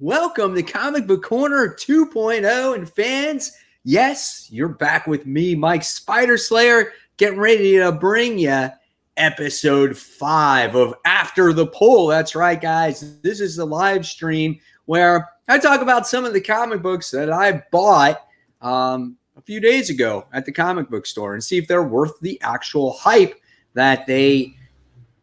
Welcome to Comic Book Corner 2.0. And fans, yes, you're back with me, Mike Spider Slayer, getting ready to bring you episode 5 of After the Poll. That's right, guys. This is the live stream where I talk about some of the comic books that I bought a few days ago at the comic book store and see if they're worth the actual hype that they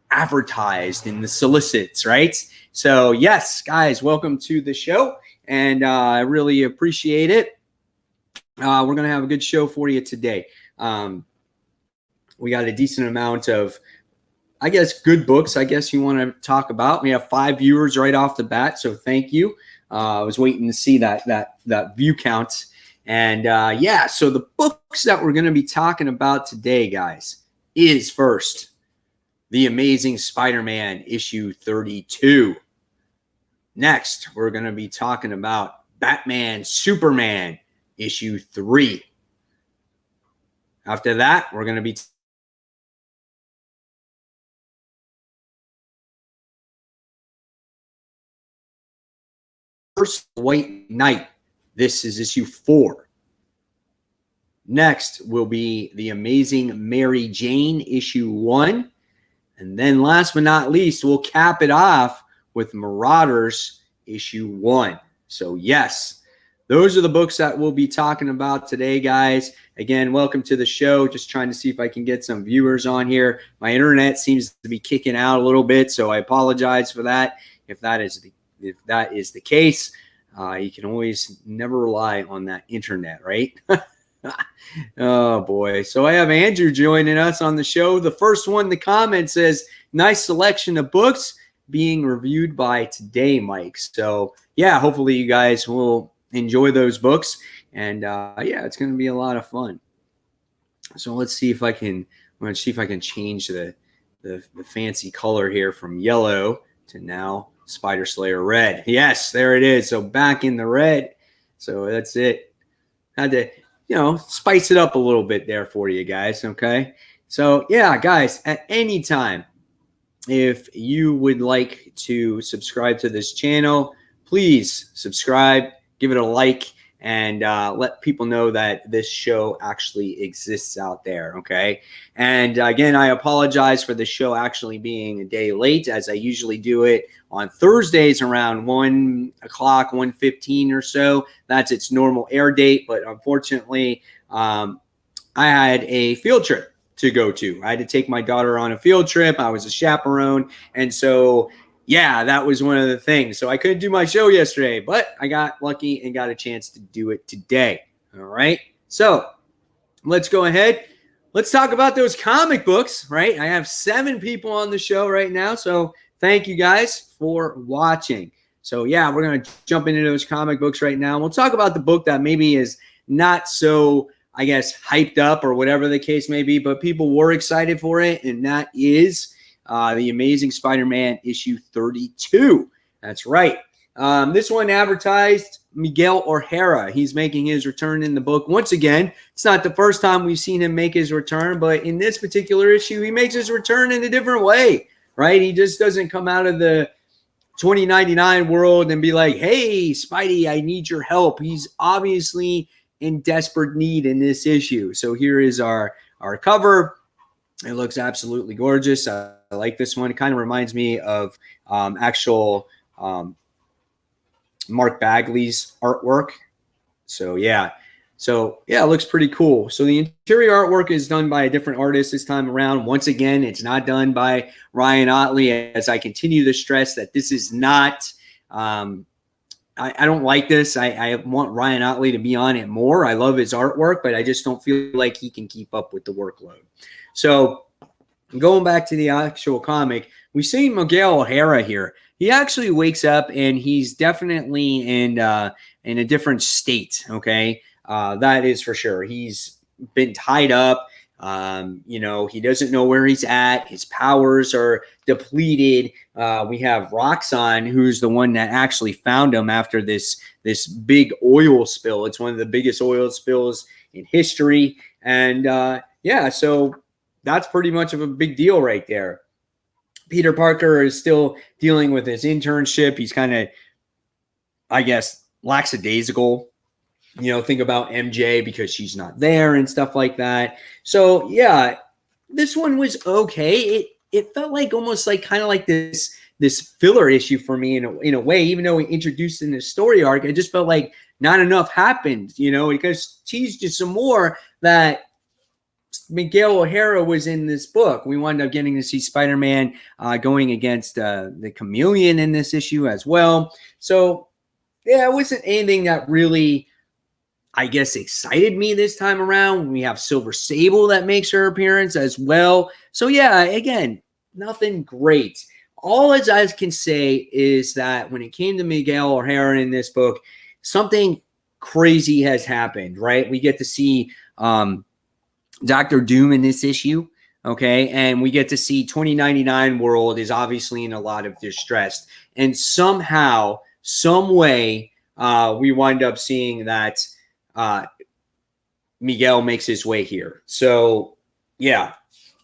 advertised in the solicits, right? So yes, guys, welcome to the show, and I really appreciate it. We're going to have a good show for you today. We got a decent amount of, I guess, good books, I guess you want to talk about. We have 5 viewers right off the bat, so thank you. I was waiting to see that view count. And yeah, so the books that we're going to be talking about today, guys, is first, The Amazing Spider-Man issue 32. Next, we're going to be talking about Batman Superman issue 3. After that, we're going to be First White Knight. This is issue 4. Next will be The Amazing Mary Jane issue 1. And then last but not least, we'll cap it off with Marauders issue 1. So yes, those are the books that we'll be talking about today, guys. Again, welcome to the show. Just trying to see if I can get some viewers on here. My internet seems to be kicking out a little bit, so I apologize for that. If that is the case, you can always never rely on that internet, right? Oh boy. So I have Andrew joining us on the show. The first one in the comments says, nice selection of books being reviewed by today, Mike. So yeah, hopefully you guys will enjoy those books. And yeah, it's going to be a lot of fun. So let's see if I can, I'm going to see if I can change the fancy color here from yellow to now Spider Slayer red. Yes, there it is. So back in the red. So that's it. Had to, spice it up a little bit there for you guys, okay? So, yeah, guys, at any time, if you would like to subscribe to this channel, please subscribe, give it a like, and let people know that this show actually exists out there, okay? And again, I apologize for the show actually being a day late, as I usually do it on Thursdays around 1 o'clock, 1:15 or so. That's its normal air date, but unfortunately, I had a field trip to go to. I had to take my daughter on a field trip. I was a chaperone, and so yeah, that was one of the things. So I couldn't do my show yesterday, but I got lucky and got a chance to do it today. All right. So let's go ahead. Let's talk about those comic books, right? I have 7 people on the show right now. So thank you guys for watching. So yeah, we're going to jump into those comic books right now. We'll talk about the book that maybe is not so, I guess, hyped up or whatever the case may be, but people were excited for it. And that is The Amazing Spider-Man issue 32. That's right. This one advertised Miguel O'Hara. He's making his return in the book. Once again, it's not the first time we've seen him make his return, but in this particular issue, he makes his return in a different way, right? He just doesn't come out of the 2099 world and be like, hey, Spidey, I need your help. He's obviously in desperate need in this issue. So here is our cover. It looks absolutely gorgeous. I like this one. It kind of reminds me of actual Mark Bagley's artwork. So yeah. It looks pretty cool. So the interior artwork is done by a different artist this time around. Once again, it's not done by Ryan Otley, as I continue to stress that this is not I don't like this. I want Ryan Otley to be on it more. I love his artwork, but I just don't feel like he can keep up with the workload. So going back to the actual comic, we see Miguel O'Hara here. He actually wakes up and he's definitely in a different state, okay? That is for sure. He's been tied up. He doesn't know where he's at. His powers are depleted. We have Roxxon, who's the one that actually found him after this big oil spill. It's one of the biggest oil spills in history. And yeah, so that's pretty much of a big deal right there. Peter Parker is still dealing with his internship. He's kind of I guess, lackadaisical. Think about MJ because she's not there and stuff like that. So yeah, this one was okay. It felt like almost like kind of like this filler issue for me in a way, even though we introduced in the story arc, I just felt like not enough happened, because teased you some more that Miguel O'Hara was in this book. We wound up getting to see Spider-Man going against the Chameleon in this issue as well. So yeah, it wasn't anything that really, I guess, excited me this time around. We have Silver Sable that makes her appearance as well. So yeah, again, nothing great. All as I can say is that when it came to Miguel O'Hara in this book, something crazy has happened, right? We get to see Dr. Doom in this issue, okay? And we get to see 2099 world is obviously in a lot of distress. And somehow, some way, we wind up seeing that Miguel makes his way here. So, yeah.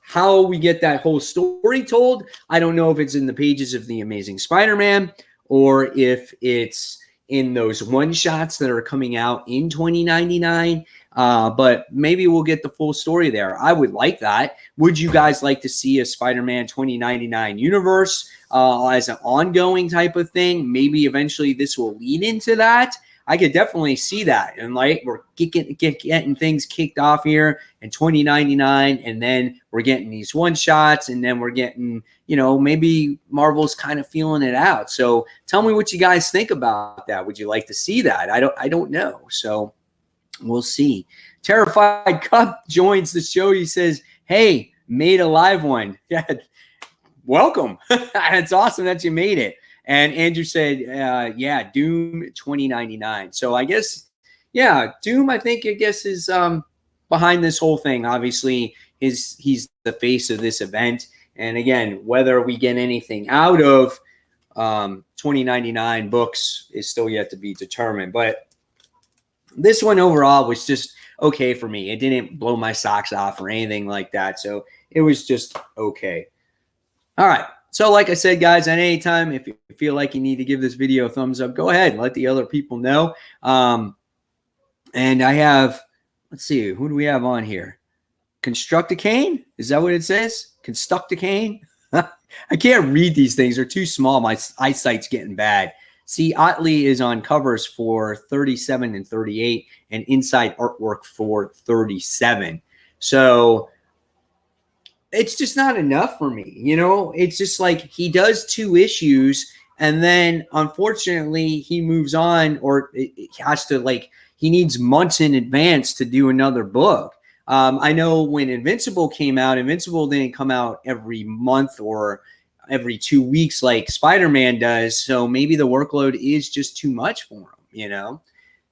How we get that whole story told, I don't know if it's in the pages of The Amazing Spider-Man or if it's in those one-shots that are coming out in 2099. But maybe we'll get the full story there. I would like that. Would you guys like to see a Spider-Man 2099 universe as an ongoing type of thing? Maybe eventually this will lead into that. I could definitely see that. And like we're getting things kicked off here in 2099, and then we're getting these one shots, and then we're getting, maybe Marvel's kind of feeling it out. So tell me what you guys think about that. Would you like to see that? I don't know. So we'll see. Terrified Cup joins the show. He says, "Hey, made a live one." Yeah, welcome. It's awesome that you made it. And Andrew said, yeah, Doom 2099. So I guess, yeah, Doom, I guess, is behind this whole thing. Obviously, he's the face of this event. And again, whether we get anything out of 2099 books is still yet to be determined. But this one overall was just okay for me. It didn't blow my socks off or anything like that. So it was just okay. All right. So like I said, guys, at any time, if you feel like you need to give this video a thumbs up, go ahead and let the other people know. And I have, let's see, who do we have on here? Constructicane? Is that what it says? Constructicane? I can't read these things. They're too small. My eyesight's getting bad. See, Otley is on covers for 37 and 38 and inside artwork for 37. So it's just not enough for me. It's just like he does 2 issues and then unfortunately he moves on, or it has to, like, he needs months in advance to do another book. I know when Invincible came out, Invincible didn't come out every month or every 2 weeks like Spider-Man does. So maybe the workload is just too much for him,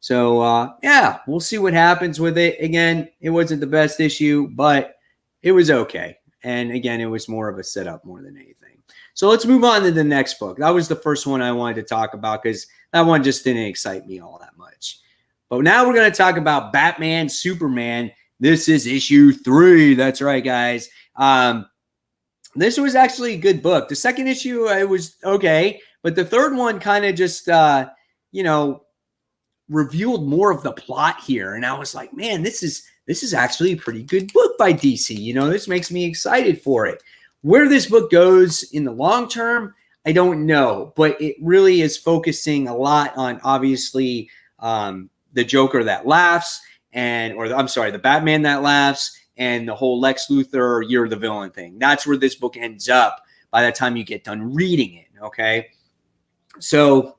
So, yeah, we'll see what happens with it. Again, it wasn't the best issue, but it was okay. And again, it was more of a setup more than anything. So let's move on to the next book. That was the first one I wanted to talk about because that one just didn't excite me all that much. But now we're going to talk about Batman, Superman. This is issue 3. That's right, guys. This was actually a good book. The second issue, it was okay. But the third one kind of just, revealed more of the plot here. And I was like, man, this is actually a pretty good book by DC. This makes me excited for it. Where this book goes in the long term, I don't know. But it really is focusing a lot on, obviously, the Joker that laughs, the Batman that laughs, and the whole Lex Luthor, you're the villain thing. That's where this book ends up by the time you get done reading it, okay? So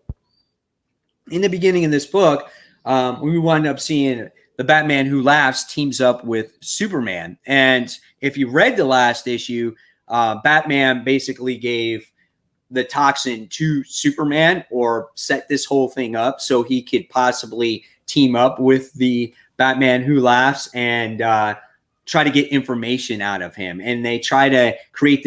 in the beginning of this book, we wind up seeing the Batman who laughs teams up with Superman. And if you read the last issue, Batman basically gave the toxin to Superman, or set this whole thing up so he could possibly team up with the Batman who laughs and try to get information out of him. And they try to create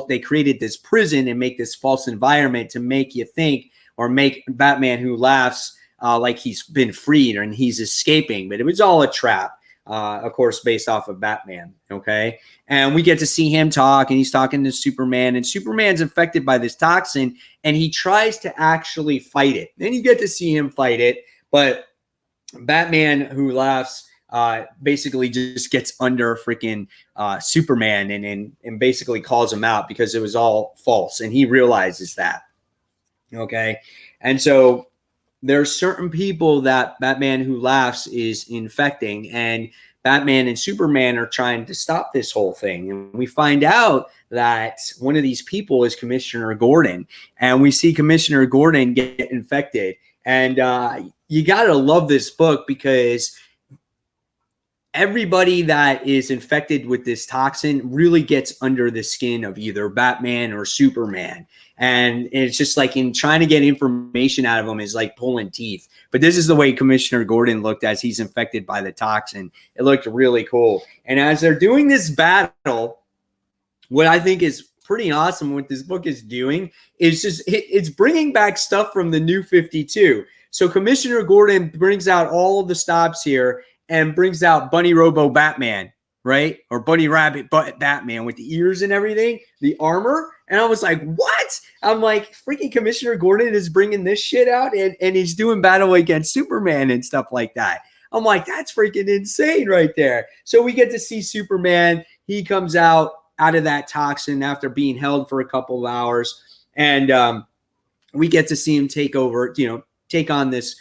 they created this prison and make this false environment to make you think, or make Batman who laughs like he's been freed and he's escaping. But it was all a trap. of course, based off of Batman. Okay. And we get to see him talk, and he's talking to Superman, and Superman's infected by this toxin, and he tries to actually fight it. Then you get to see him fight it, but Batman, who laughs, basically just gets under freaking Superman and basically calls him out because it was all false, and he realizes that. Okay. And so there's certain people that Batman Who Laughs is infecting, and Batman and Superman are trying to stop this whole thing. And we find out that one of these people is Commissioner Gordon, and we see Commissioner Gordon get infected. And you got to love this book because everybody that is infected with this toxin really gets under the skin of either Batman or Superman. And it's just like in trying to get information out of them is like pulling teeth. But this is the way Commissioner Gordon looked as he's infected by the toxin. It looked really cool. And as they're doing this battle, what I think is pretty awesome what this book is doing is just it's bringing back stuff from the New 52. So Commissioner Gordon brings out all of the stops here and brings out Bunny Robo Batman, right? Or Bunny Rabbit Batman with the ears and everything, the armor. And I was like, what? I'm like, freaking Commissioner Gordon is bringing this shit out, and he's doing battle against Superman and stuff like that. I'm like, that's freaking insane right there. So we get to see Superman. He comes out of that toxin after being held for a couple of hours. And we get to see him take over, take on this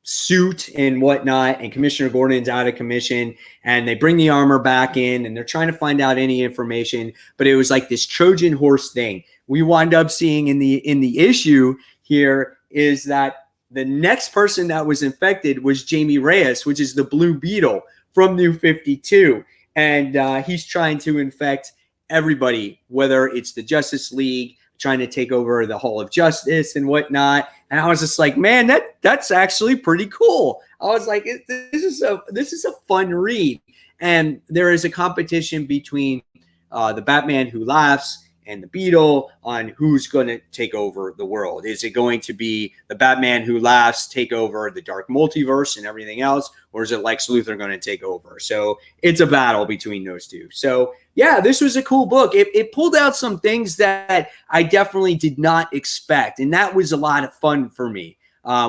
suit and whatnot, and Commissioner Gordon's out of commission, and they bring the armor back in, and they're trying to find out any information, but it was like this Trojan horse thing. We wind up seeing in the issue here is that the next person that was infected was Jamie Reyes, which is the Blue Beetle from New 52, and he's trying to infect everybody, whether it's the Justice League, trying to take over the Hall of Justice and whatnot. And I was just like, man, that's actually pretty cool. I was like, this is a fun read. And there is a competition between the Batman Who Laughs and the Beetle on who's going to take over the world. Is it going to be the Batman Who Laughs take over the dark multiverse and everything else, or is it Lex Luthor going to take over? So it's a battle between those two. So yeah, this was a cool book. It pulled out some things that I definitely did not expect, and that was a lot of fun for me,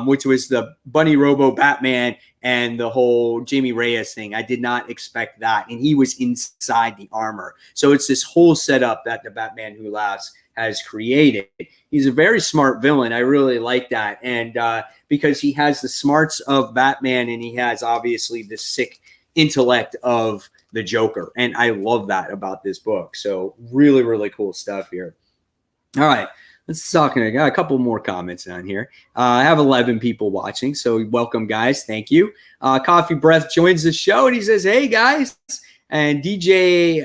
which was the Bunny Robo Batman and the whole Jamie Reyes thing. I did not expect that, and he was inside the armor. So it's this whole setup that the Batman Who Laughs has created. He's a very smart villain. I really like that, and because he has the smarts of Batman, and he has obviously the sick intellect of the Joker, and I love that about this book. So really, really cool stuff here. All right, let's talk. I got a couple more comments on here. I have 11 people watching, so welcome, guys. Thank you. Coffee Breath joins the show, and he says, hey, guys. And DJ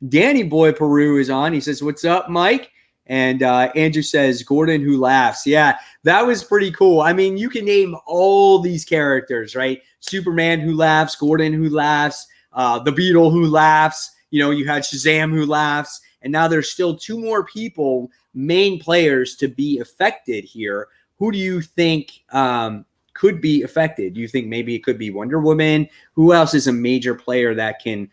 Danny Boy Peru is on. He says, what's up, Mike? And Andrew says, Gordon Who Laughs. Yeah, that was pretty cool. I mean, you can name all these characters, right? Superman Who Laughs, Gordon Who Laughs, the Beetle Who Laughs. You had Shazam Who Laughs. And now there's still two more people, main players, to be affected here. Who do you think could be affected? Do you think maybe it could be Wonder Woman? Who else is a major player that can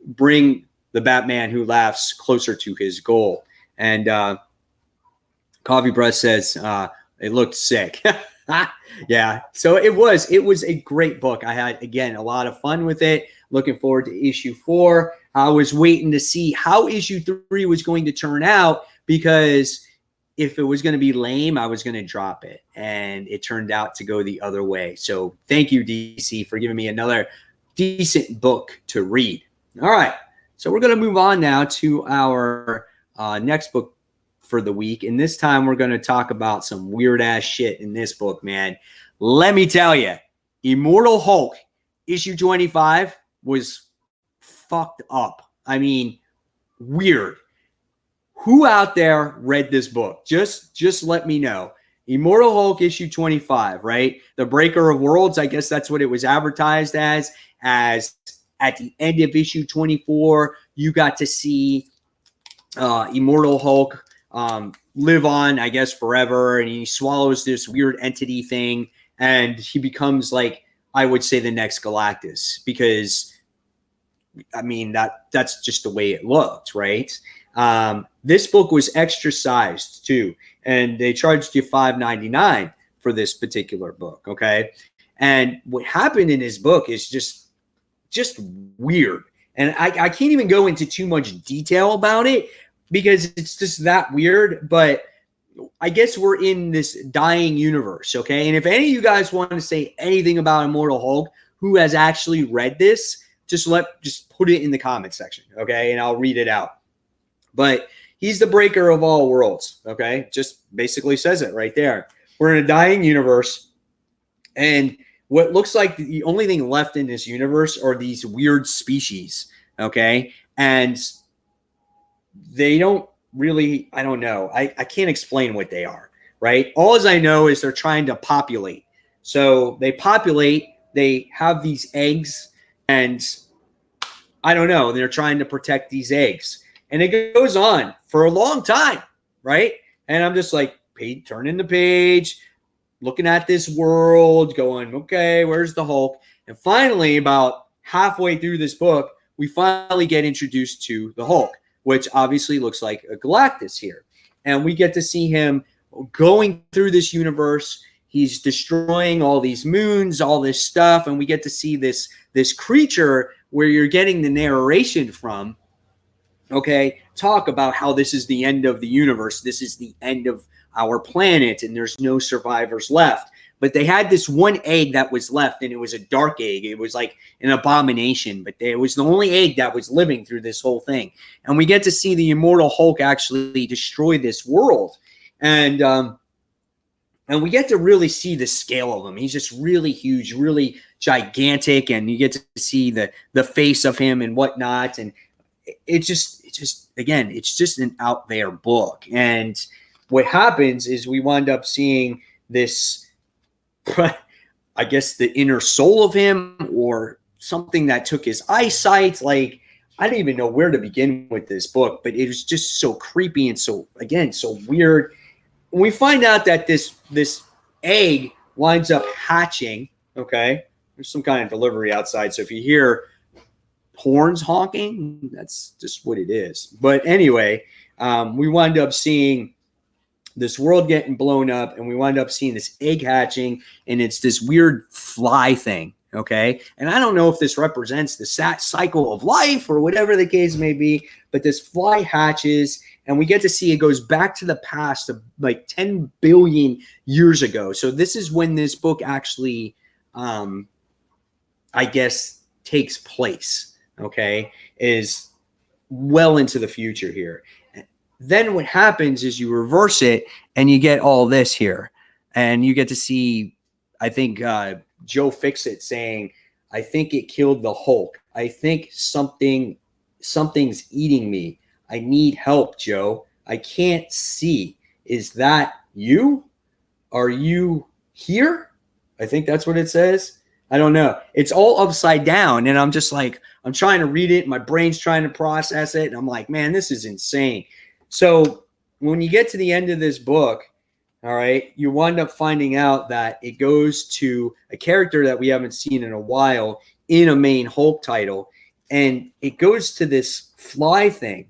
bring the Batman Who Laughs closer to his goal? And Coffee Breath says it looked sick. Yeah, so it was a great book. I had, again, a lot of fun with it. Looking forward to issue 4. I was waiting to see how issue 3 was going to turn out, because if it was going to be lame, I was going to drop it. And it turned out to go the other way. So thank you, DC, for giving me another decent book to read. All right, so we're going to move on now to our next book for the week. And this time we're going to talk about some weird ass shit in this book, man. Let me tell you, Immortal Hulk issue 25 was fucked up. I mean, weird. Who out there read this book? Just let me know. Immortal Hulk issue 25, right? The Breaker of Worlds, I guess that's what it was advertised as at the end of issue 24, you got to see Immortal Hulk live on, I guess, forever, and he swallows this weird entity thing, and he becomes like I would say the next Galactus, because I mean, that's just the way it looked, right? This book was extra sized too, and they charged you $5.99 for this particular book. Okay, and what happened in his book is just weird, and I can't even go into too much detail about it because it's just that weird. But I guess we're in this dying universe, okay? And if any of you guys want to say anything about Immortal Hulk, who has actually read this, just put it in the comment section, okay? And I'll read it out. But he's the breaker of all worlds, okay? Just basically says it right there. We're in a dying universe, and what looks like the only thing left in this universe are these weird species, okay? And they don't really, I don't know. I can't explain what they are, right? All as I know is they're trying to populate. So they populate, they have these eggs, and I don't know, they're trying to protect these eggs. And it goes on for a long time, right? And I'm just like, turning the page, looking at this world, going, okay, where's the Hulk? And finally, about halfway through this book, we finally get introduced to the Hulk, which obviously looks like a Galactus here. And we get to see him going through this universe. He's destroying all these moons, all this stuff, and we get to see this creature where you're getting the narration from, okay, talk about how this is the end of the universe. This is the end of our planet, and there's no survivors left. But they had this one egg that was left, and it was a dark egg. It was like an abomination, but it was the only egg that was living through this whole thing. And we get to see the Immortal Hulk actually destroy this world. And we get to really see the scale of him. He's just really huge, really gigantic, and you get to see the face of him and whatnot. And it's just again, it's just an out there book. And what happens is we wind up seeing this, I guess, the inner soul of him, or something that took his eyesight. Like, I don't even know where to begin with this book, but it was just so creepy and so weird. We find out that this egg winds up hatching, okay? There's some kind of delivery outside, so if you hear horns honking, that's just what it is. But anyway, we wind up seeing this world getting blown up, and we wind up seeing this egg hatching, and it's this weird fly thing, okay? And I don't know if this represents the cycle of life or whatever the case may be, but this fly hatches, and we get to see it goes back to the past of like 10 billion years ago. So this is when this book actually, I guess, takes place, okay? Is well into the future here. Then what happens is you reverse it, and you get all this here. And you get to see, I think, Joe Fixit saying, I think it killed the Hulk. I think something's eating me. I need help, Joe. I can't see. Is that you? Are you here? I think that's what it says. I don't know. It's all upside down, and I'm just like, I'm trying to read it. My brain's trying to process it, and I'm like, man, this is insane. So when you get to the end of this book, all right, you wind up finding out that it goes to a character that we haven't seen in a while in a main Hulk title, and it goes to this fly thing,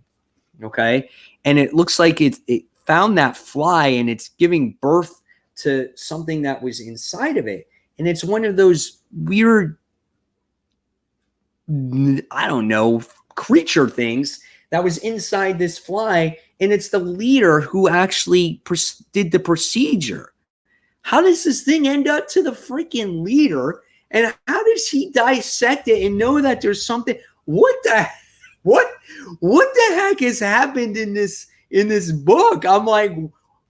okay? And it looks like it found that fly, and it's giving birth to something that was inside of it. And it's one of those weird, I don't know, creature things that was inside this fly, and it's the leader who actually did the procedure. How does this thing end up to the freaking leader, and how does he dissect it and know that there's something? What the heck has happened in this book? I'm like,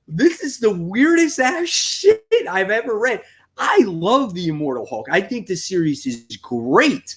this is the weirdest ass shit I've ever read. I love the Immortal Hulk. I think this series is great,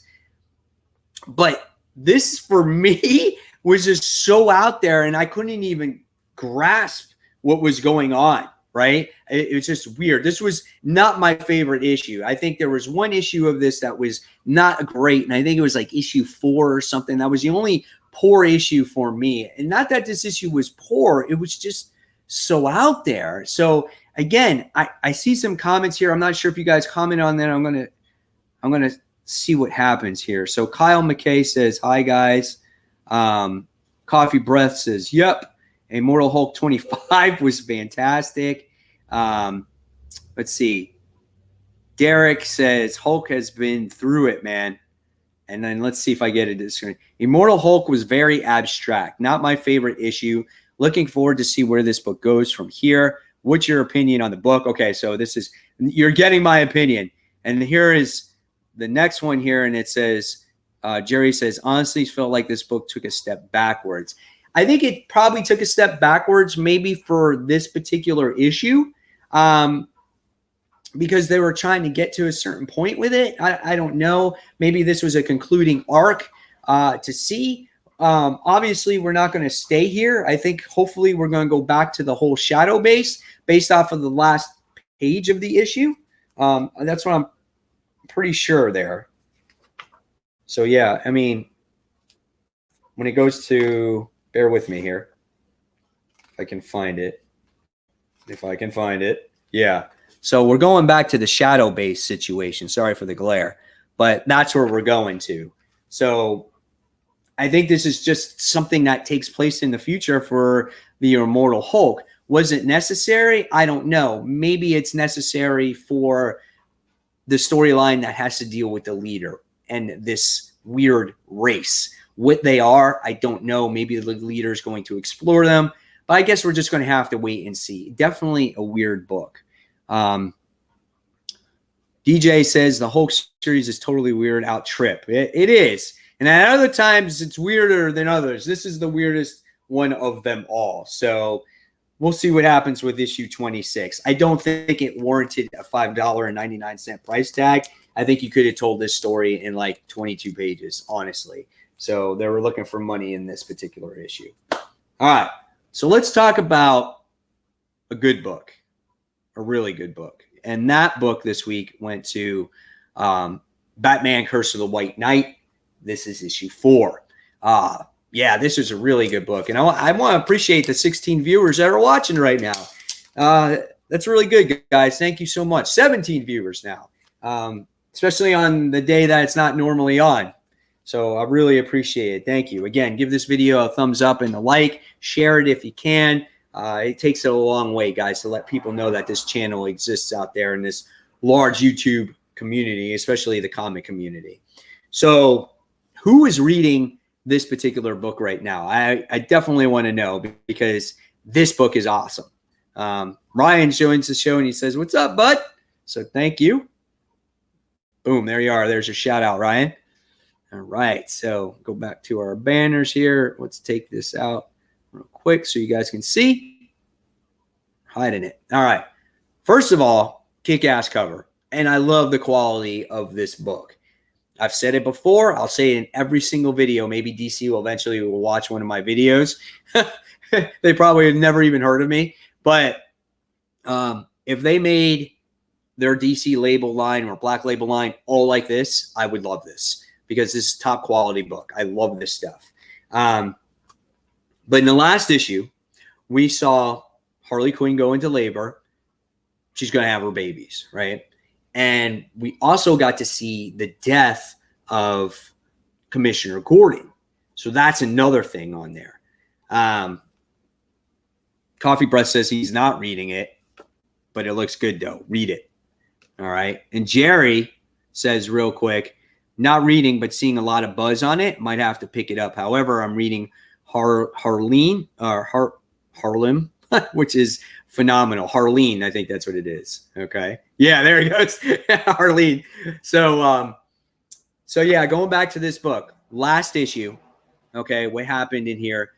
but this for me was just so out there, and I couldn't even grasp what was going on, right? It was just weird. This was not my favorite issue. I think there was one issue of this that was not great, and I think it was like issue 4 or something. That was the only poor issue for me. And not that this issue was poor, it was just so out there. So again, I see some comments here. I'm not sure if you guys comment on that. I'm going to I'm going to see what happens here. So Kyle McKay says, hi, guys. Coffee Breath says, yep. Immortal Hulk 25 was fantastic. Let's see. Derek says, Hulk has been through it, man. And then let's see if I get it this screen. Immortal Hulk was very abstract. Not my favorite issue. Looking forward to see where this book goes from here. What's your opinion on the book? Okay, so this is, you're getting my opinion. And here is the next one here, and it says, Jerry says, honestly felt like this book took a step backwards. I think it probably took a step backwards maybe for this particular issue because they were trying to get to a certain point with it. I don't know. Maybe this was a concluding arc to see. Obviously, we're not going to stay here. I think hopefully we're going to go back to the whole shadow base based off of the last page of the issue. That's what I'm pretty sure there. So, yeah, I mean, when it goes to, bear with me here, if I can find it. Yeah. So we're going back to the shadow base situation. Sorry for the glare, but that's where we're going to. So I think this is just something that takes place in the future for the Immortal Hulk. Was it necessary? I don't know. Maybe it's necessary for the storyline that has to deal with the leader and this weird race. What they are, I don't know. Maybe the leader is going to explore them, but I guess we're just going to have to wait and see. Definitely a weird book. DJ says the Hulk series is totally weird out trip. It is. And at other times, it's weirder than others. This is the weirdest one of them all. So we'll see what happens with issue 26. I don't think it warranted a $5.99 price tag. I think you could have told this story in like 22 pages, honestly. So they were looking for money in this particular issue. All right. So let's talk about a good book, a really good book. And that book this week went to Batman Curse of the White Knight. This is issue 4. Yeah, this is a really good book. And I want to appreciate the 16 viewers that are watching right now. That's really good, guys. Thank you so much. 17 viewers now, especially on the day that it's not normally on. So I really appreciate it. Thank you. Again, give this video a thumbs up and a like. Share it if you can. It takes it a long way, guys, to let people know that this channel exists out there in this large YouTube community, especially the comic community. So who is reading this particular book right now? I definitely want to know because this book is awesome. Ryan joins the show and he says, what's up, bud? So thank you. Boom, there you are. There's your shout out, Ryan. All right, so go back to our banners here. Let's take this out real quick so you guys can see. Hiding it. All right. First of all, kick-ass cover. And I love the quality of this book. I've said it before. I'll say it in every single video. Maybe DC will eventually watch one of my videos. They probably have never even heard of me. But if they made their DC label line or Black label line all like this, I would love this. Because this is a top quality book. I love this stuff. But in the last issue, we saw Harley Quinn go into labor. She's going to have her babies, right? And we also got to see the death of Commissioner Gordon. So that's another thing on there. Coffee Breath says he's not reading it, but it looks good, though. Read it. All right. And Jerry says real quick, not reading, but seeing a lot of buzz on it. Might have to pick it up. However, I'm reading Harleen, Harlem, which is phenomenal. Harleen, I think that's what it is. Okay. Yeah, there he goes. Harleen. So yeah, going back to this book, last issue, okay, what happened in here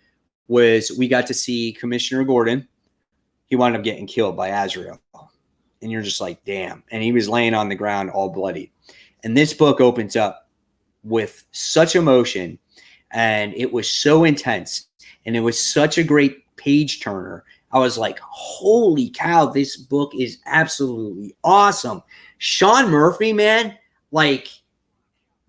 was we got to see Commissioner Gordon. He wound up getting killed by Azrael. And you're just like, damn. And he was laying on the ground all bloody. And this book opens up with such emotion, and it was so intense, and it was such a great page turner. I was like, holy cow, this book is absolutely awesome. Sean Murphy, man, like,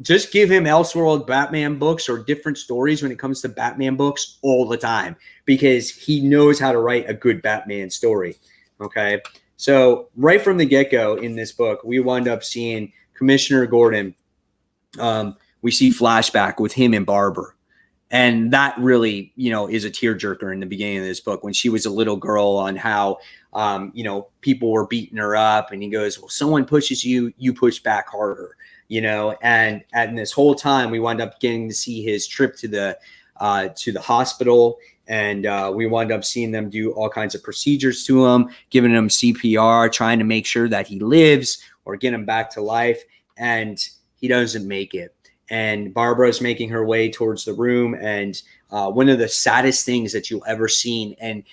just give him Elseworld Batman books or different stories when it comes to Batman books all the time because he knows how to write a good Batman story, okay? So right from the get-go in this book, we wound up seeing Commissioner Gordon. We see flashback with him and Barbara. And that really, is a tearjerker in the beginning of this book when she was a little girl, on how, people were beating her up, and he goes, well, someone pushes you, you push back harder, and this whole time we wound up getting to see his trip to the hospital. And we wound up seeing them do all kinds of procedures to him, giving him CPR, trying to make sure that he lives or get him back to life. And he doesn't make it. And Barbara's making her way towards the room. And one of the saddest things that you'll ever seen. And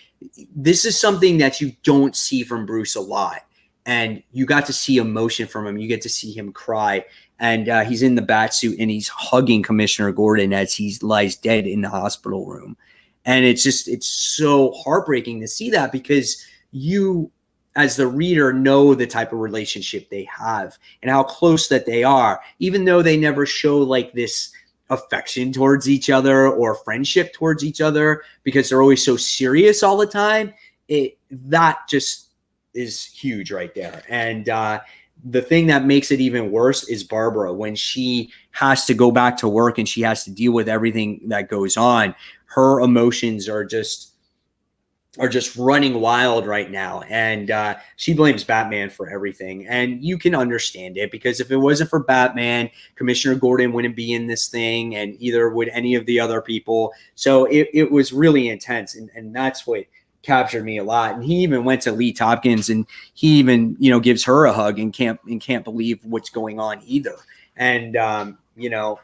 this is something that you don't see from Bruce a lot. And you got to see emotion from him. You get to see him cry. And he's in the bat suit and he's hugging Commissioner Gordon as he lies dead in the hospital room. And it's so heartbreaking to see that, because you, as the reader, know the type of relationship they have and how close that they are, even though they never show like this affection towards each other or friendship towards each other, because they're always so serious all the time. That just is huge right there. And the thing that makes it even worse is Barbara, when she has to go back to work and she has to deal with everything that goes on. Her emotions are just running wild right now. And she blames Batman for everything. And you can understand it, because if it wasn't for Batman, Commissioner Gordon wouldn't be in this thing, and either would any of the other people. So it was really intense. And that's what captured me a lot. And he even went to Lee Tompkins, and he even, gives her a hug and can't believe what's going on either. And,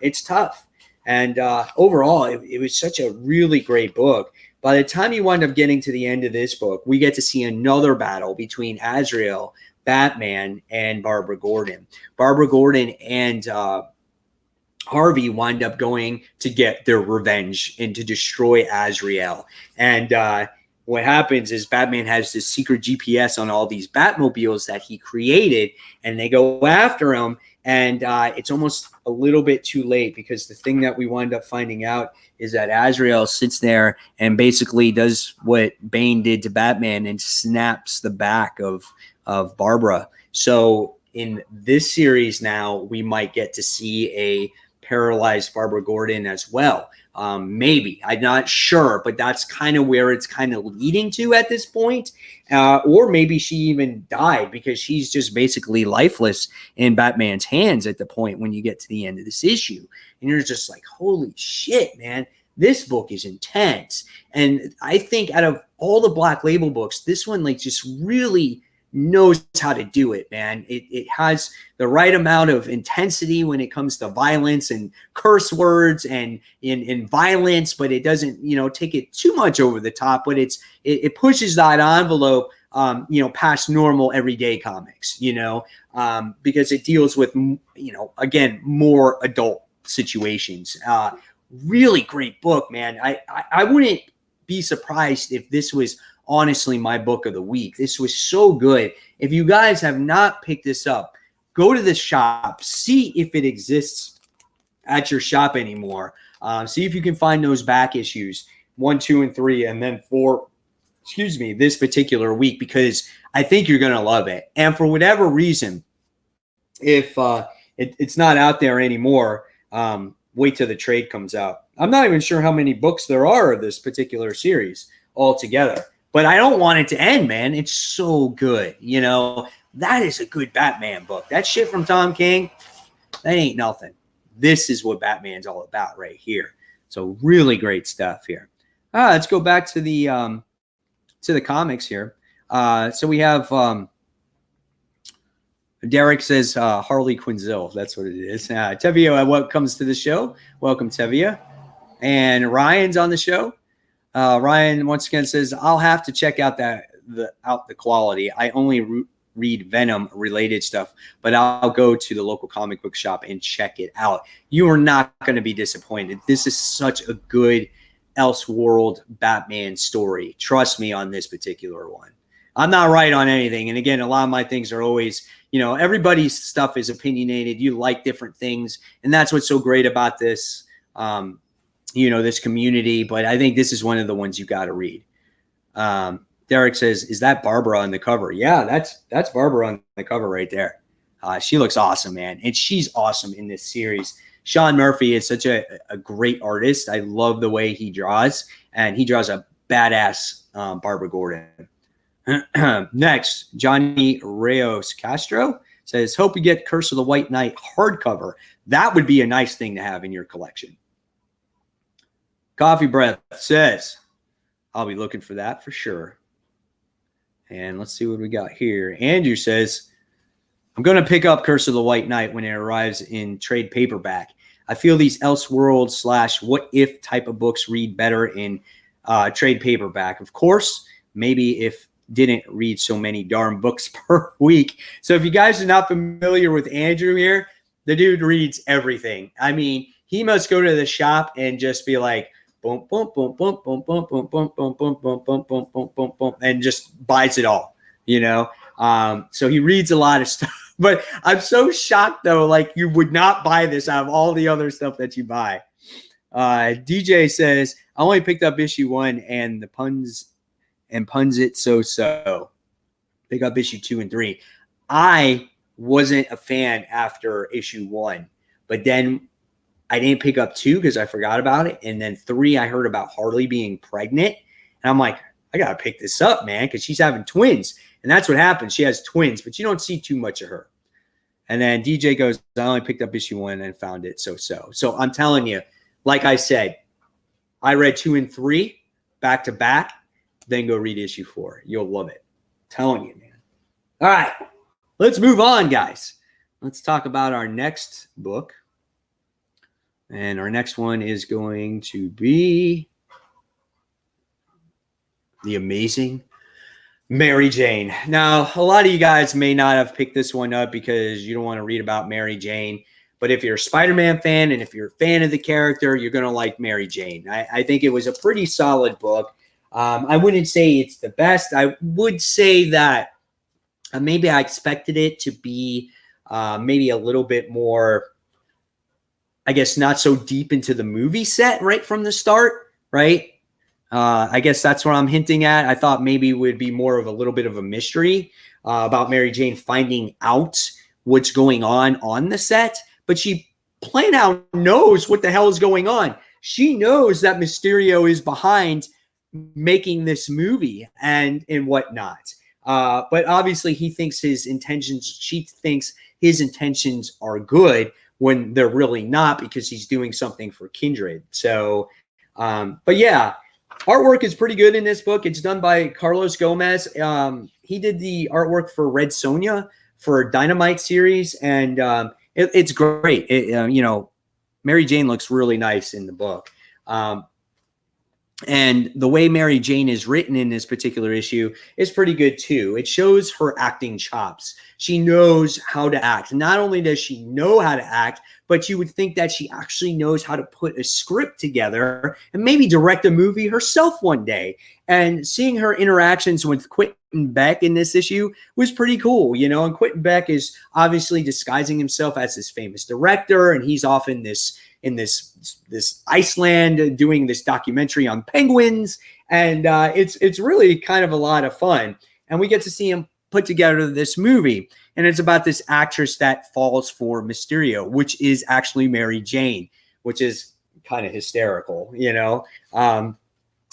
it's tough. And overall, it was such a really great book. By the time you wind up getting to the end of this book, we get to see another battle between Azrael, Batman, and Barbara Gordon. Barbara Gordon and Harvey wind up going to get their revenge and to destroy Azrael. And what happens is Batman has this secret GPS on all these Batmobiles that he created, and they go after him. And it's almost a little bit too late, because the thing that we wind up finding out is that Azrael sits there and basically does what Bane did to Batman and snaps the back of Barbara. So in this series now, we might get to see a paralyzed Barbara Gordon as well. Maybe, I'm not sure, but that's kind of where it's kind of leading to at this point. Or maybe she even died, because she's just basically lifeless in Batman's hands at the point when you get to the end of this issue. And you're just like, holy shit, man, this book is intense. And I think out of all the Black Label books, this one like just really knows how to do it, man. It has the right amount of intensity when it comes to violence and curse words and in violence, but it doesn't, take it too much over the top. But it pushes that envelope, past normal everyday comics, because it deals with, again, more adult situations. Really great book, man. I wouldn't be surprised if this was honestly my book of the week. This was so good. If you guys have not picked this up, go to the shop, see if it exists at your shop anymore. See if you can find those back issues 1, 2, and 3, and then 4, this particular week, because I think you're going to love it. And for whatever reason, if it's not out there anymore, wait till the trade comes out. I'm not even sure how many books there are of this particular series altogether. But I don't want it to end, man. It's so good. That is a good Batman book. That shit from Tom King, that ain't nothing. This is what Batman's all about right here. So really great stuff here. Let's go back to the comics here. So we have Derek says Harley Quinzel. That's what it is. Tevye, what comes to the show? Welcome, Tevye. And Ryan's on the show. Ryan once again says, I'll have to check out the quality. I only read Venom related stuff, but I'll go to the local comic book shop and check it out. You are not going to be disappointed. This is such a good Elseworld Batman story. Trust me on this particular one. I'm not right on anything. And again, a lot of my things are always, everybody's stuff is opinionated. You like different things. And that's what's so great about this, this community. But I think this is one of the ones you got to read. Derek says, is that Barbara on the cover? Yeah, that's Barbara on the cover right there. She looks awesome, man. And she's awesome in this series. Sean Murphy is such a great artist. I love the way he draws. And he draws a badass Barbara Gordon. Next, Johnny Reyes Castro says, hope you get Curse of the White Knight hardcover. That would be a nice thing to have in your collection. Coffee Breath says, I'll be looking for that for sure. And let's see what we got here. Andrew says, I'm going to pick up Curse of the White Knight when it arrives in trade paperback. I feel these Elseworld / what if type of books read better in trade paperback. Of course, maybe if didn't read so many darn books per week. So if you guys are not familiar with Andrew here, the dude reads everything. I mean, he must go to the shop and just be like, boom, boom, boom, boom, boom, boom, boom, boom, boom, boom, boom, boom, boom, boom, boom, boom, and just buys it all, you know? So he reads a lot of stuff. But I'm so shocked, though, like you would not buy this out of all the other stuff that you buy. DJ says, I only picked up issue 1 and the puns it so. Pick up issue 2 and 3. I wasn't a fan after issue 1, but then I didn't pick up 2 because I forgot about it. And then 3, I heard about Harley being pregnant. And I'm like, I got to pick this up, man, because she's having twins. And that's what happens. She has twins, but you don't see too much of her. And then DJ goes, I only picked up issue 1 and found it so. So I'm telling you, like I said, I read 2 and 3 back to back. Then go read issue 4. You'll love it. I'm telling you, man. All right. Let's move on, guys. Let's talk about our next book. And our next one is going to be The Amazing Mary Jane. Now, a lot of you guys may not have picked this one up because you don't want to read about Mary Jane. But if you're a Spider-Man fan and if you're a fan of the character, you're going to like Mary Jane. I think it was a pretty solid book. I wouldn't say it's the best. I would say that maybe I expected it to be maybe a little bit more, I guess, not so deep into the movie set right from the start, right? I guess that's what I'm hinting at. I thought maybe it would be more of a little bit of a mystery about Mary Jane finding out what's going on the set, but she plain out knows what the hell is going on. She knows that Mysterio is behind making this movie and whatnot. But obviously she thinks his intentions are good when they're really not, because he's doing something for Kindred. So, but yeah, artwork is pretty good in this book. It's done by Carlos Gomez. He did the artwork for Red Sonja for Dynamite series, and it's great. Mary Jane looks really nice in the book. And the way Mary Jane is written in this particular issue is pretty good too. It shows her acting chops. She knows how to act. Not only does she know how to act, but you would think that she actually knows how to put a script together and maybe direct a movie herself one day. And seeing her interactions with Quentin Beck in this issue was pretty cool, and Quentin Beck is obviously disguising himself as this famous director, and he's off in this Iceland doing this documentary on penguins, and it's really kind of a lot of fun. And we get to see him put together this movie, and it's about this actress that falls for Mysterio, which is actually Mary Jane, which is kind of hysterical,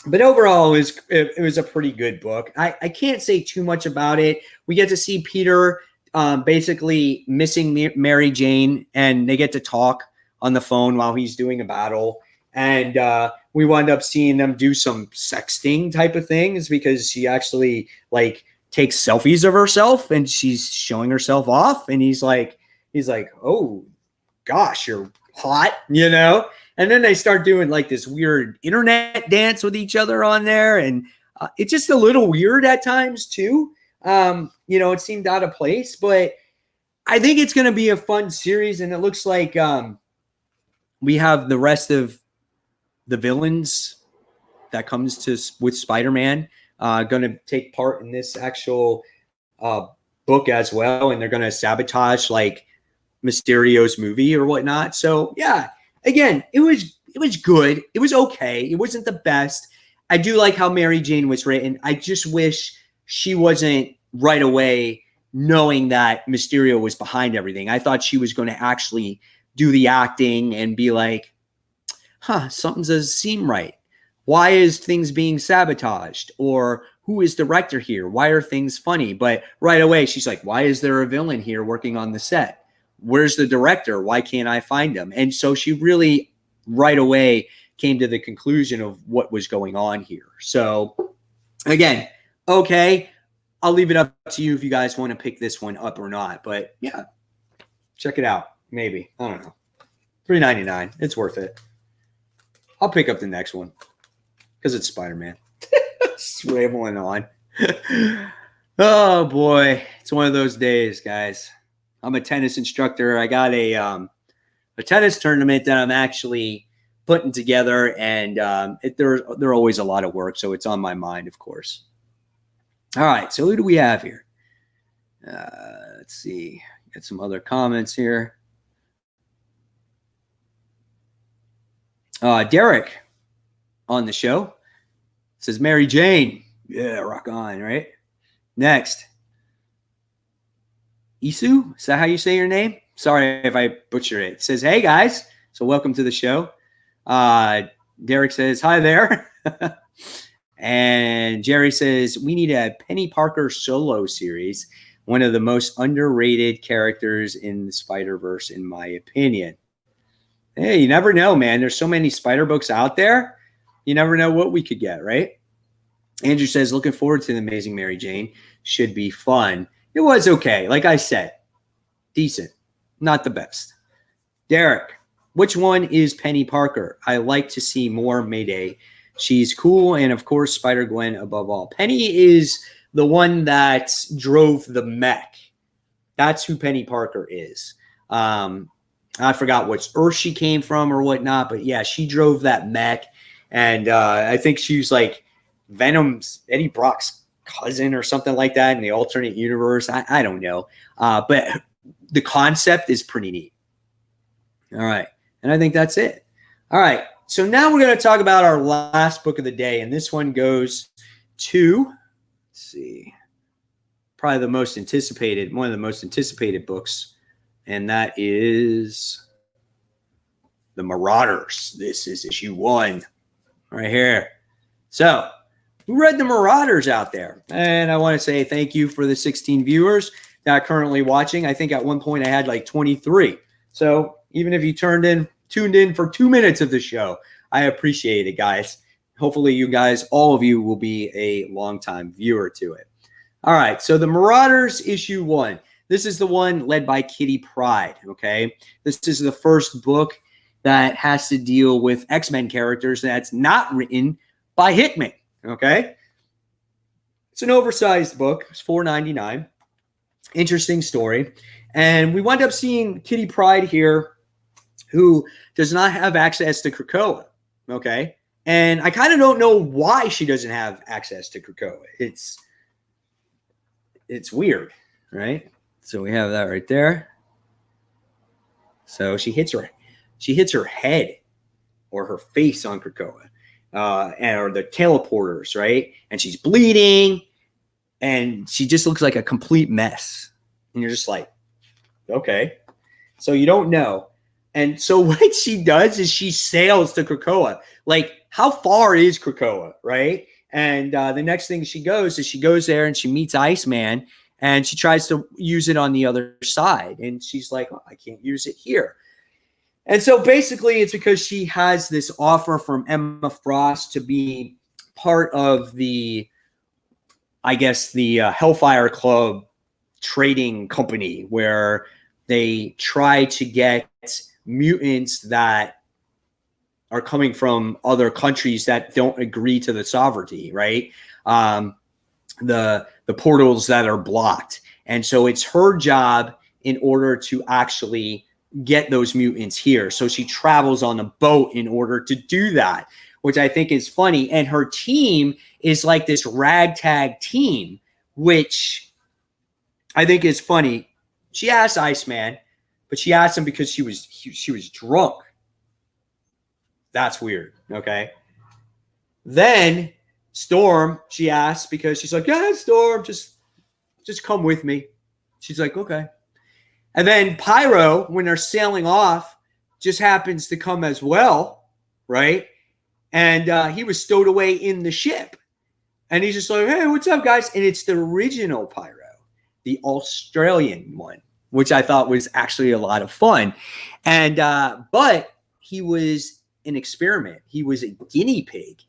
but overall it was a pretty good book. I can't say too much about it. We get to see Peter basically missing Mary Jane, and they get to talk on the phone while he's doing a battle. And we wind up seeing them do some sexting type of things, because she actually takes selfies of herself and she's showing herself off. And he's like, oh gosh, you're hot, And then they start doing this weird internet dance with each other on there. And it's just a little weird at times too. It seemed out of place, but I think it's going to be a fun series. And it looks like, we have the rest of the villains that comes with Spider-Man going to take part in this actual book as well, and they're going to sabotage Mysterio's movie or whatnot. So yeah, again, it was good. It was okay. It wasn't the best. I do like how Mary Jane was written. I just wish she wasn't right away knowing that Mysterio was behind everything. I thought she was going to actually do the acting and be like, something doesn't seem right. Why is things being sabotaged? Or who is director here? Why are things funny? But right away, she's like, why is there a villain here working on the set? Where's the director? Why can't I find him? And so she really right away came to the conclusion of what was going on here. So again, okay, I'll leave it up to you if you guys want to pick this one up or not. But yeah, check it out. Maybe. I don't know. $3.99. It's worth it. I'll pick up the next one because it's Spider-Man. Just rambling on. Oh, boy. It's one of those days, guys. I'm a tennis instructor. I got a tennis tournament that I'm actually putting together, and they're always a lot of work, so it's on my mind, of course. All right, so who do we have here? Let's see. Get some other comments here. Derek on the show says Mary Jane. Yeah, rock on, right? Next. Isu, is that how you say your name? Sorry if I butchered it. It says, hey, guys. So welcome to the show. Derek says, hi there. And Jerry says, we need a Penny Parker solo series. One of the most underrated characters in the Spider-Verse, in my opinion. Hey, you never know, man. There's so many Spider books out there. You never know what we could get, right? Andrew says, looking forward to the Amazing Mary Jane. Should be fun. It was okay. Like I said, decent. Not the best. Derek, which one is Penny Parker? I like to see more Mayday. She's cool. And, of course, Spider-Gwen above all. Penny is the one that drove the mech. That's who Penny Parker is. I forgot which Earth she came from or whatnot. But, yeah, she drove that mech. And I think she was like Venom's, Eddie Brock's cousin or something like that in the alternate universe. I don't know. But the concept is pretty neat. All right. And I think that's it. All right. So now we're going to talk about our last book of the day. And this one goes to, let's see, probably the most anticipated, one of the most anticipated books. And that is The Marauders. This is issue 1 right here. So who read The Marauders out there? And I want to say thank you for the 16 viewers that are currently watching. I think at one point I had like 23. So even if you tuned in for 2 minutes of the show, I appreciate it, guys. Hopefully you guys, all of you, will be a longtime viewer to it. All right, so The Marauders issue 1. This is the one led by Kitty Pryde, okay? This is the first book that has to deal with X-Men characters that's not written by Hickman, okay? It's an oversized book. It's $4.99. Interesting story. And we wind up seeing Kitty Pryde here, who does not have access to Krakoa, okay? And I kind of don't know why she doesn't have access to Krakoa. It's weird, right? So we have that right there. So she hits her head or her face on Krakoa, or the teleporters, right? And she's bleeding, and she just looks like a complete mess. And you're just like, okay. So you don't know. And so what she does is she sails to Krakoa. Like, how far is Krakoa, right? And the next thing she goes there and she meets Iceman, and she tries to use it on the other side. And she's like, oh, I can't use it here. And so basically it's because she has this offer from Emma Frost to be part of the, I guess, the Hellfire Club trading company, where they try to get mutants that are coming from other countries that don't agree to the sovereignty, right? The portals that are blocked. And so it's her job in order to actually get those mutants here. So she travels on a boat in order to do that, which I think is funny. And her team is like this ragtag team, which I think is funny. She asked Iceman, but she asked him because she was drunk. That's weird, okay? Then Storm, she asks, because she's like, yeah, Storm, just come with me. She's like, okay. And then Pyro, when they're sailing off, just happens to come as well, right? And he was stowed away in the ship. And he's just like, hey, what's up, guys? And it's the original Pyro, the Australian one, which I thought was actually a lot of fun. And but he was an experiment. He was a guinea pig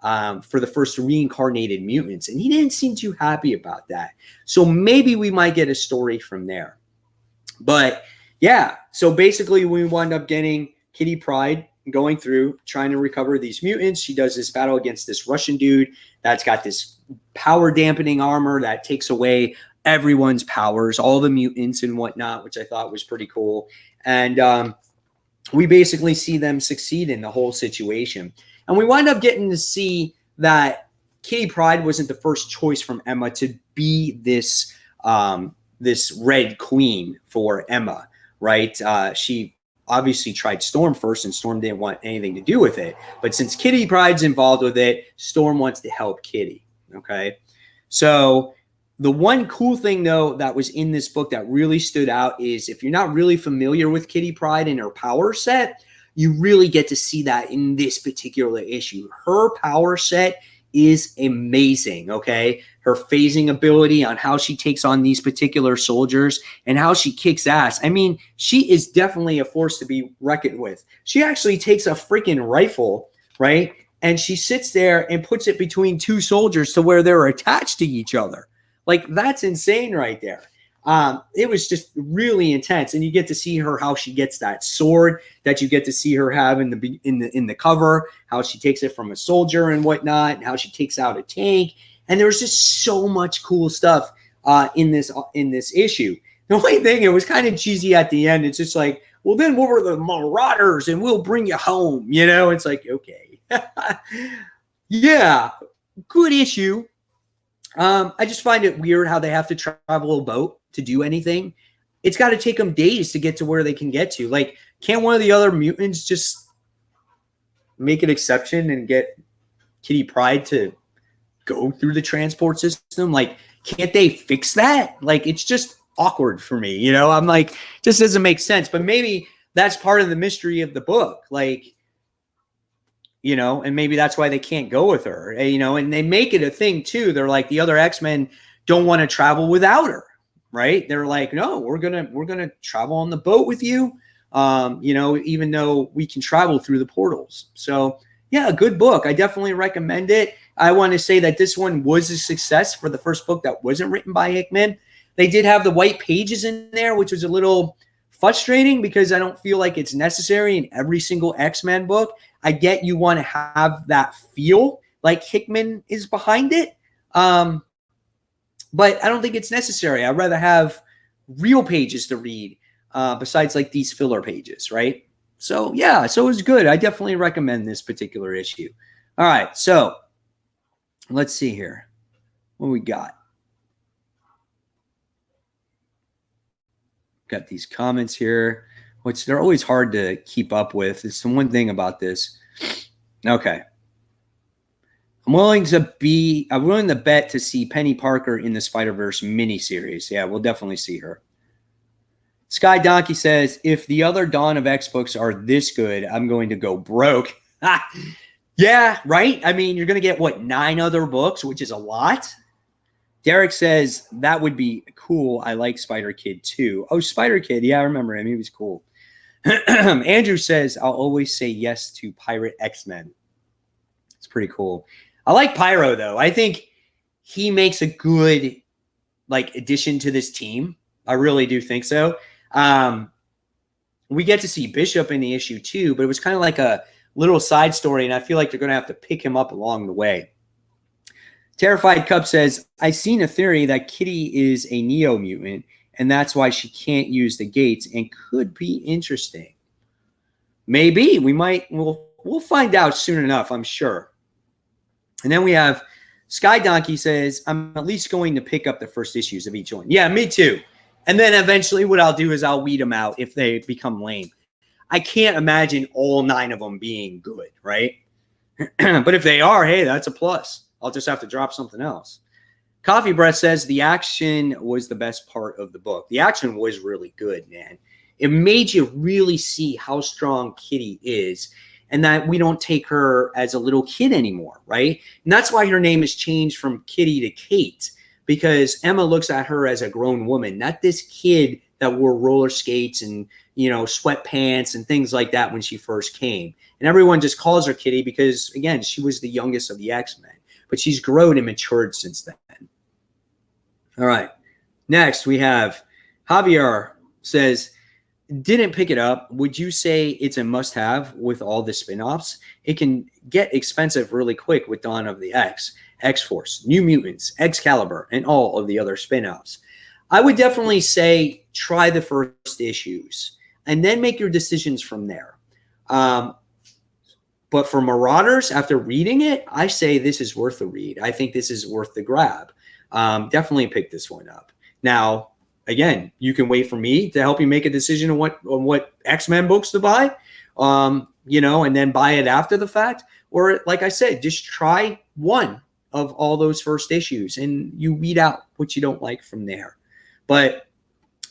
for the first reincarnated mutants. And he didn't seem too happy about that. So maybe we might get a story from there. But yeah, so basically we wind up getting Kitty Pryde going through trying to recover these mutants. She does this battle against this Russian dude that's got this power dampening armor that takes away everyone's powers, all the mutants and whatnot, which I thought was pretty cool. And we basically see them succeed in the whole situation. And we wind up getting to see that Kitty Pryde wasn't the first choice from Emma to be this this Red Queen for Emma, right? She obviously tried Storm first, and Storm didn't want anything to do with it. But since Kitty Pryde's involved with it, Storm wants to help Kitty, okay? So the one cool thing, though, that was in this book that really stood out is if you're not really familiar with Kitty Pryde and her power set, you really get to see that in this particular issue. Her power set is amazing, okay? Her phasing ability on how she takes on these particular soldiers and how she kicks ass. I mean, she is definitely a force to be reckoned with. She actually takes a freaking rifle, right? And she sits there and puts it between two soldiers to where they're attached to each other. Like, that's insane right there. It was just really intense, and you get to see her how she gets that sword that you get to see her have in the cover, how she takes it from a soldier and whatnot, and how she takes out a tank. And there's just so much cool stuff in this issue. The only thing, it was kind of cheesy at the end. It's just like, well, then we're the Marauders and we'll bring you home. You know, it's like, okay, yeah, good issue. I just find it weird how they have to travel a boat to do anything. It's got to take them days to get to where they can get to. Like, can't one of the other mutants just make an exception and get Kitty Pryde to go through the transport system? Like, can't they fix that? Like, it's just awkward for me. You know, I'm like, just doesn't make sense. But maybe that's part of the mystery of the book. Like, you know, and maybe that's why they can't go with her, you know, and they make it a thing too. They're like, the other X-Men don't want to travel without her, right? They're like, no, we're going to travel on the boat with you. You know, even though we can travel through the portals. So yeah, a good book. I definitely recommend it. I want to say that this one was a success for the first book that wasn't written by Hickman. They did have the white pages in there, which was a little frustrating because I don't feel like it's necessary in every single X-Men book. I get you want to have that feel like Hickman is behind it. But I don't think it's necessary. I'd rather have real pages to read besides like these filler pages, right? So yeah, so it was good. I definitely recommend this particular issue. All right, so let's see here. What we got? Got these comments here, which they're always hard to keep up with. It's the one thing about this. Okay. I'm willing to bet to see Penny Parker in the Spider-Verse miniseries. Yeah, we'll definitely see her. Sky Donkey says, if the other Dawn of X books are this good, I'm going to go broke. Yeah, right? I mean, you're going to get, what, 9 other books, which is a lot? Derek says, that would be cool. I like Spider-Kid too. Oh, Spider-Kid. Yeah, I remember him. He was cool. Andrew says, I'll always say yes to Pirate X-Men. It's pretty cool. I like Pyro, though. I think he makes a good, like, addition to this team. I really do think so. We get to see Bishop in the issue, too, but it was kind of like a little side story, and I feel like they're going to have to pick him up along the way. Terrified Cup says, I've seen a theory that Kitty is a Neo mutant, and that's why she can't use the gates, and could be interesting. Maybe. We'll find out soon enough, I'm sure. And then we have Sky Donkey says, I'm at least going to pick up the first issues of each one. Yeah, me too. And then eventually what I'll do is I'll weed them out if they become lame. I can't imagine all 9 of them being good, right? But if they are, hey, that's a plus. I'll just have to drop something else. Coffee Breath says the action was the best part of the book. The action was really good, man. It made you really see how strong Kitty is and that we don't take her as a little kid anymore, right? And that's why her name has changed from Kitty to Kate, because Emma looks at her as a grown woman, not this kid that wore roller skates and, you know, sweatpants and things like that when she first came. And everyone just calls her Kitty because, again, she was the youngest of the X-Men. But she's grown and matured since then. All right. Next, we have Xavier says, didn't pick it up. Would you say it's a must-have with all the spin-offs? It can get expensive really quick with Dawn of the X, X-Force, New Mutants, Excalibur, and all of the other spin-offs. I would definitely say try the first issues and then make your decisions from there. But for Marauders, after reading it, I say this is worth the read. I think this is worth the grab. Definitely pick this one up. Now, again, you can wait for me to help you make a decision on what X-Men books to buy, you know, and then buy it after the fact. Or, like I said, just try one of all those first issues and you weed out what you don't like from there. But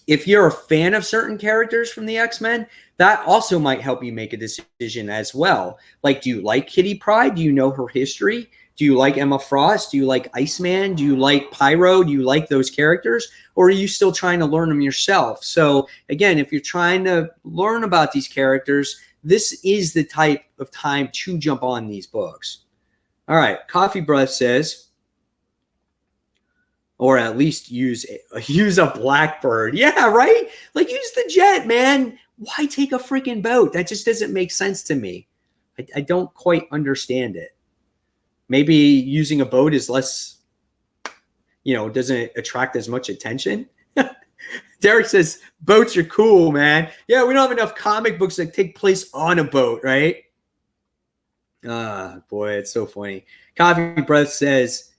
if you're a fan of certain characters from the X-Men, that also might help you make a decision as well. Like, do you like Kitty Pryde? Do you know her history? Do you like Emma Frost? Do you like Iceman? Do you like Pyro? Do you like those characters? Or are you still trying to learn them yourself? So again, if you're trying to learn about these characters, this is the type of time to jump on these books. All right, Coffee Breath says, or at least use a Blackbird. Yeah, right? Like, use the jet, man. Why take a freaking boat? That just doesn't make sense to me. I don't quite understand it. Maybe using a boat is less, you know, doesn't attract as much attention. Derek says, boats are cool, man. Yeah, we don't have enough comic books that take place on a boat, right? Ah, boy, it's so funny. Coffee Breath says,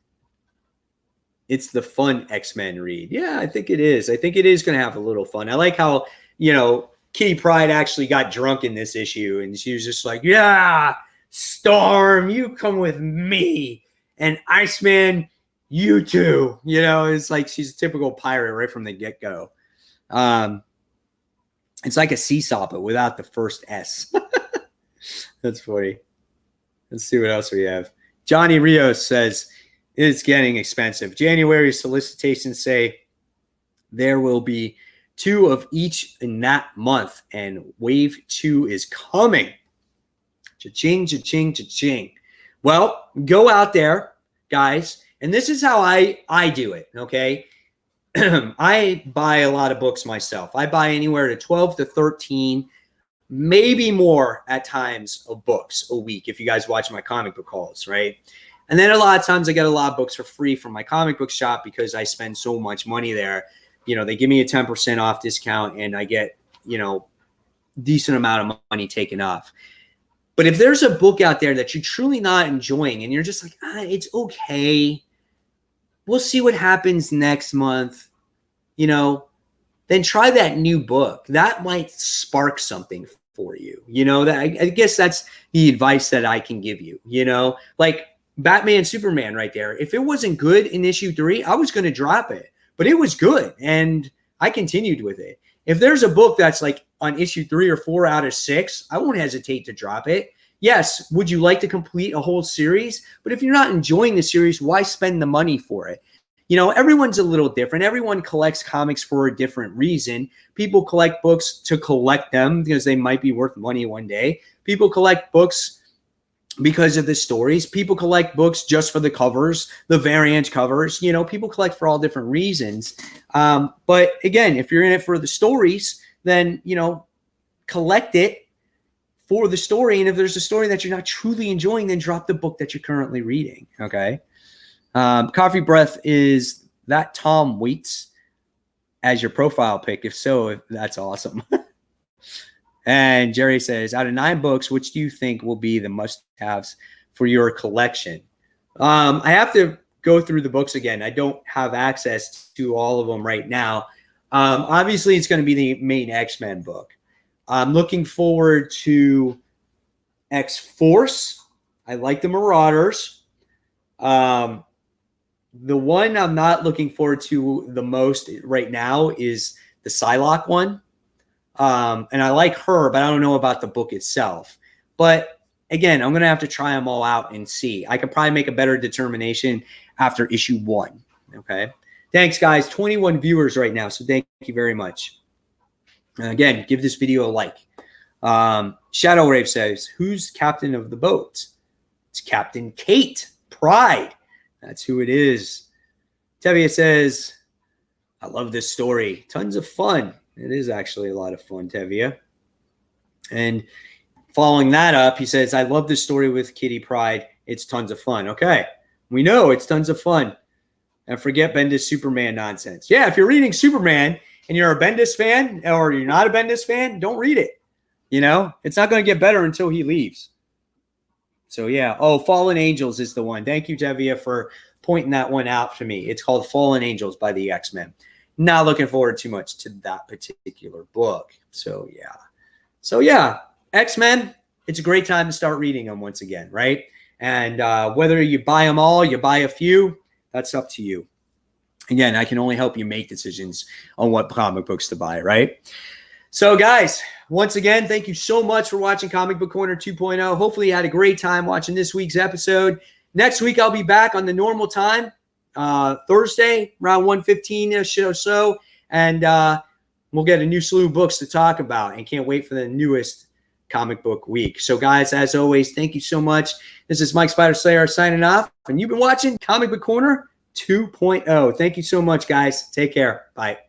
it's the fun X-Men read. Yeah, I think it is. I think it is going to have a little fun. I like how, you know, Kitty Pryde actually got drunk in this issue, and she was just like, yeah, Storm, you come with me. And Iceman, you too. You know, it's like she's a typical pirate right from the get-go. It's like a seesaw, but without the first S. That's funny. Let's see what else we have. Johnny Rios says, it's getting expensive. January solicitations say there will be 2 of each in that month, and wave 2 is coming. Cha-ching, cha-ching, cha-ching. Well, go out there, guys, and this is how I do it, okay? I buy a lot of books myself. I buy anywhere to 12 to 13, maybe more at times, of books a week, if you guys watch my comic book hauls, right? And then a lot of times I get a lot of books for free from my comic book shop because I spend so much money there. You know, they give me a 10% off discount and I get, you know, decent amount of money taken off. But if there's a book out there that you're truly not enjoying and you're just like, it's okay, we'll see what happens next month, you know, then try that new book. That might spark something for you. You know, that I guess that's the advice that I can give you, you know, like Batman, Superman right there. If it wasn't good in issue 3, I was going to drop it, but it was good. And I continued with it. If there's a book that's like on issue 3 or 4 out of 6, I won't hesitate to drop it. Yes, would you like to complete a whole series? But if you're not enjoying the series, why spend the money for it? You know, everyone's a little different. Everyone collects comics for a different reason. People collect books to collect them because they might be worth money one day. People collect books because of the stories. People collect books just for the covers, the variant covers. You know, people collect for all different reasons. But again, if you're in it for the stories, then, you know, collect it for the story. And if there's a story that you're not truly enjoying, then drop the book that you're currently reading. Okay. Coffee Breath, is that Tom Waits as your profile pic? If so, that's awesome. And Jerry says, out of 9 books, which do you think will be the must-haves for your collection? I have to go through the books again. I don't have access to all of them right now. Obviously, it's going to be the main X-Men book. I'm looking forward to X-Force. I like the Marauders. The one I'm not looking forward to the most right now is the Psylocke one. And I like her, but I don't know about the book itself. But again, I'm going to have to try them all out and see. I could probably make a better determination after issue 1. Okay. Thanks, guys. 21 viewers right now. So thank you very much. And again, give this video a like. Shadow Rave says, who's captain of the boat? It's Captain Kate Pride. That's who it is. Tevye says, I love this story. Tons of fun. It is actually a lot of fun, Tevye. And following that up, he says, I love this story with Kitty Pride. It's tons of fun. Okay. We know it's tons of fun. And forget Bendis Superman nonsense. Yeah, if you're reading Superman and you're a Bendis fan or you're not a Bendis fan, don't read it. You know, it's not going to get better until he leaves. So, yeah. Oh, Fallen Angels is the one. Thank you, Xavier, for pointing that one out to me. It's called Fallen Angels by the X-Men. Not looking forward too much to that particular book. So, yeah. So, yeah, X-Men, it's a great time to start reading them once again, right? And whether you buy them all, you buy a few, that's up to you. Again, I can only help you make decisions on what comic books to buy, right? So, guys, once again, thank you so much for watching Comic Book Corner 2.0. Hopefully you had a great time watching this week's episode. Next week, I'll be back on the normal time, Thursday, around 1:15-ish or so, and we'll get a new slew of books to talk about, and can't wait for the newest comic book week. So, guys, as always, thank you so much. This is Mike Spider Slayer signing off, and you've been watching Comic Book Corner 2.0. Thank you so much, guys. Take care. Bye.